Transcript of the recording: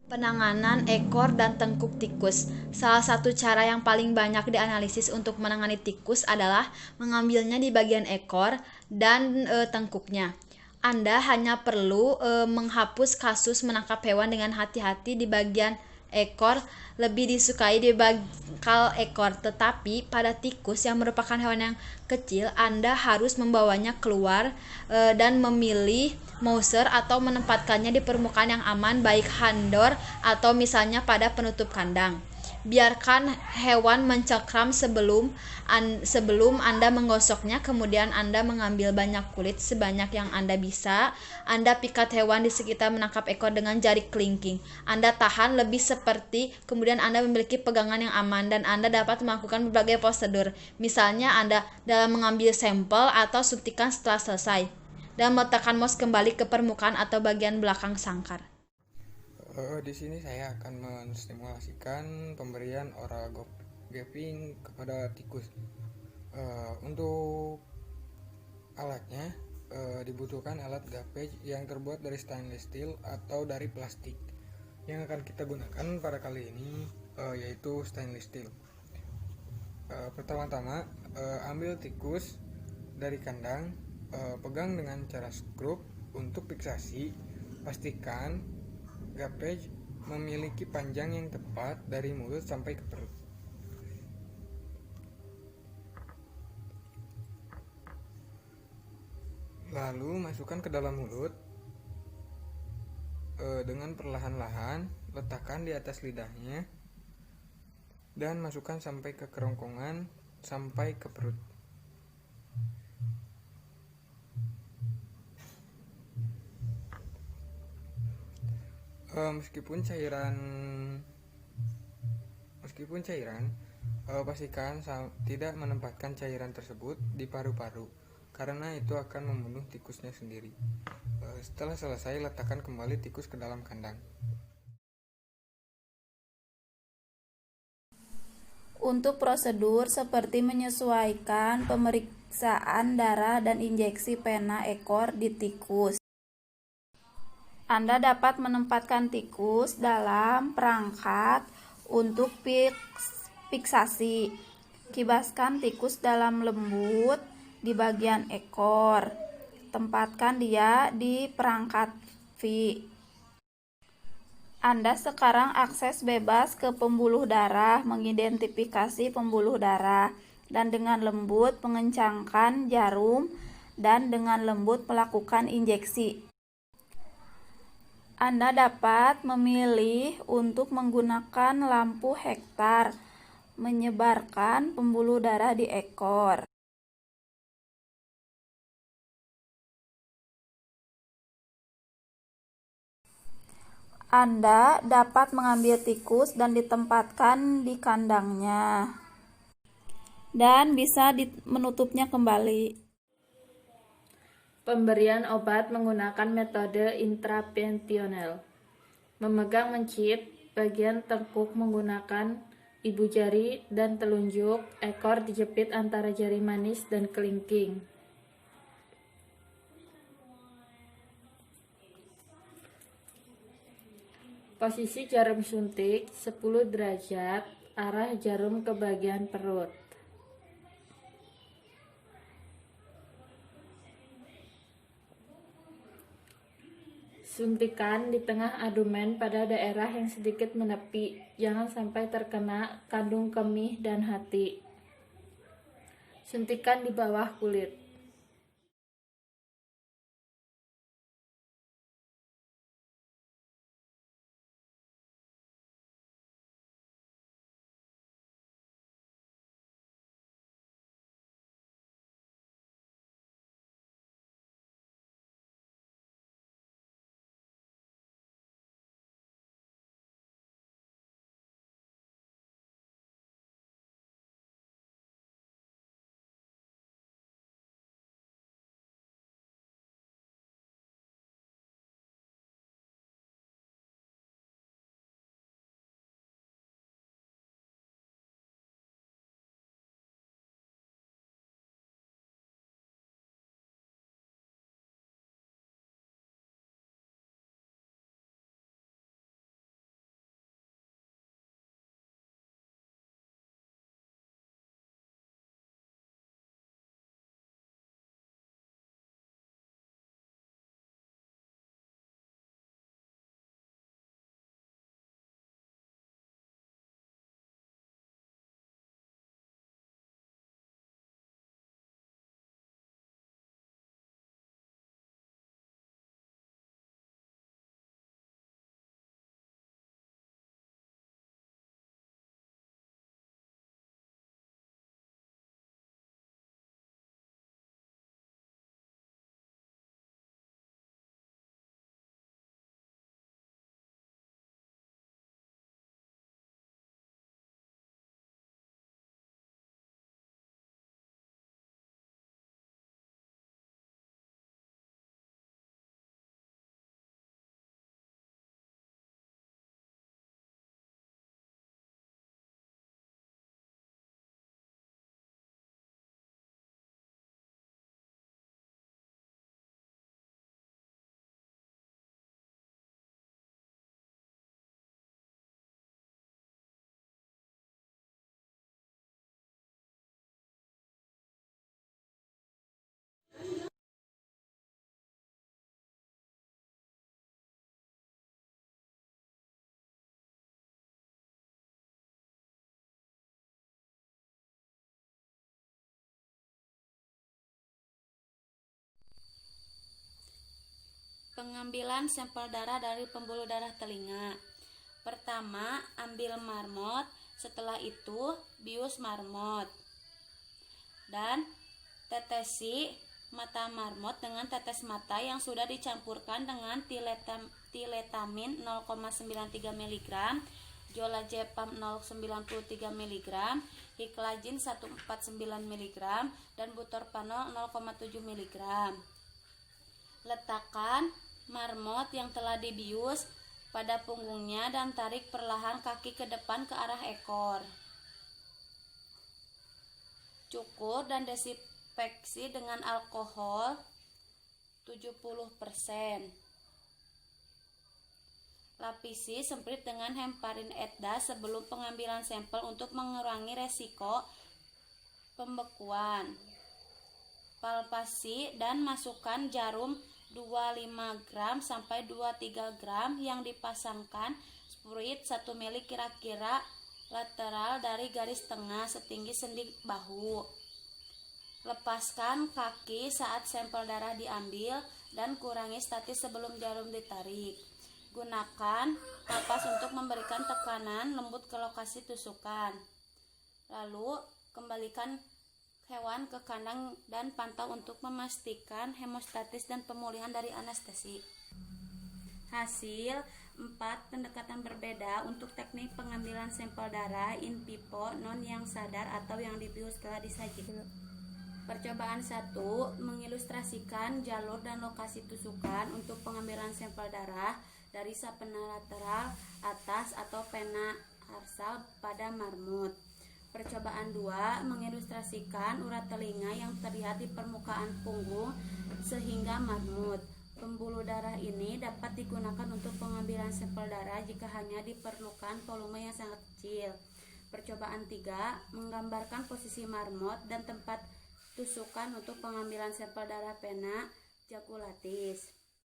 Penanganan ekor dan tengkuk tikus. Salah satu cara yang paling banyak dianalisis untuk menangani tikus adalah mengambilnya di bagian ekor dan tengkuknya. Anda hanya perlu menghapus kasus menangkap hewan dengan hati-hati di bagian ekor, lebih disukai di bakal ekor, tetapi pada tikus yang merupakan hewan yang kecil, Anda harus membawanya keluar dan memilih Mouser atau menempatkannya di permukaan yang aman, baik handor atau misalnya pada penutup kandang. Biarkan hewan mencengkram sebelum Anda menggosoknya, kemudian Anda mengambil banyak kulit sebanyak yang Anda bisa. Anda pikat hewan di sekitar menangkap ekor dengan jari kelingking. Anda tahan lebih seperti, kemudian Anda memiliki pegangan yang aman dan Anda dapat melakukan berbagai prosedur. Misalnya Anda dalam mengambil sampel atau suntikan setelah selesai dan meletakkan mouse kembali ke permukaan atau bagian belakang sangkar. Di sini saya akan menstimulasikan pemberian oral gaping kepada tikus. Untuk alatnya, dibutuhkan alat gapage yang terbuat dari stainless steel atau dari plastik. Yang akan kita gunakan pada kali ini yaitu stainless steel. Pertama-tama, ambil tikus dari kandang, pegang dengan cara skrup untuk fiksasi. Pastikan gapage memiliki panjang yang tepat dari mulut sampai ke perut. Lalu masukkan ke dalam mulut dengan perlahan-lahan, letakkan di atas lidahnya dan masukkan sampai ke kerongkongan sampai ke perut. Meskipun cairan pastikan tidak menempatkan cairan tersebut di paru-paru, karena itu akan membunuh tikusnya sendiri. Setelah selesai, letakkan kembali tikus ke dalam kandang. Untuk prosedur seperti menyesuaikan pemeriksaan darah dan injeksi pena ekor di tikus, Anda dapat menempatkan tikus dalam perangkat untuk fiksasi. Kibaskan tikus dalam lembut di bagian ekor. Tempatkan dia di perangkat V. Anda sekarang akses bebas ke pembuluh darah, mengidentifikasi pembuluh darah, dan dengan lembut mengencangkan jarum dan dengan lembut melakukan injeksi. Anda dapat memilih untuk menggunakan lampu hektar, menyebarkan pembuluh darah di ekor. Anda dapat mengambil tikus dan ditempatkan di kandangnya, dan bisa menutupnya kembali. Pemberian obat menggunakan metode intraperitoneal. Memegang mencit bagian tengkuk menggunakan ibu jari dan telunjuk, ekor dijepit antara jari manis dan kelingking. Posisi jarum suntik 10 derajat, arah jarum ke bagian perut. Suntikan di tengah abdomen pada daerah yang sedikit menepi, jangan sampai terkena kandung kemih dan hati. Suntikan di bawah kulit. Pengambilan sampel darah dari pembuluh darah telinga. Pertama, ambil marmot, setelah itu bius marmot. Dan tetesi mata marmot dengan tetes mata yang sudah dicampurkan dengan tiletamin 0,93 mg, jolazepam 0,93 mg, hiklajin 149 mg, dan butorphanol 0,7 mg. Letakkan marmot yang telah dibius pada punggungnya dan tarik perlahan kaki ke depan ke arah ekor. Cukur dan desinfeksi dengan alkohol 70%. Lapisi semprit dengan heparin etda sebelum pengambilan sampel untuk mengurangi resiko pembekuan. Palpasi dan masukkan jarum 25 gram sampai 23 gram yang dipasangkan spirit 1 mili kira-kira lateral dari garis tengah setinggi sendi bahu. Lepaskan kaki saat sampel darah diambil dan kurangi statis sebelum jarum ditarik. Gunakan kapas untuk memberikan tekanan lembut ke lokasi tusukan. Lalu kembalikan hewan ke kandang dan pantau untuk memastikan hemostatis dan pemulihan dari anestesi. Hasil 4 pendekatan berbeda untuk teknik pengambilan sampel darah in vivo non yang sadar atau yang dibius setelah disajikan. Percobaan 1 mengilustrasikan jalur dan lokasi tusukan untuk pengambilan sampel darah dari sapena lateral atas atau vena dorsal pada marmot. Percobaan 2 mengilustrasikan urat telinga yang terlihat di permukaan punggung sehingga marmut. Pembuluh darah ini dapat digunakan untuk pengambilan sampel darah jika hanya diperlukan volume yang sangat kecil. Percobaan 3 menggambarkan posisi marmot dan tempat tusukan untuk pengambilan sampel darah vena jagulatis.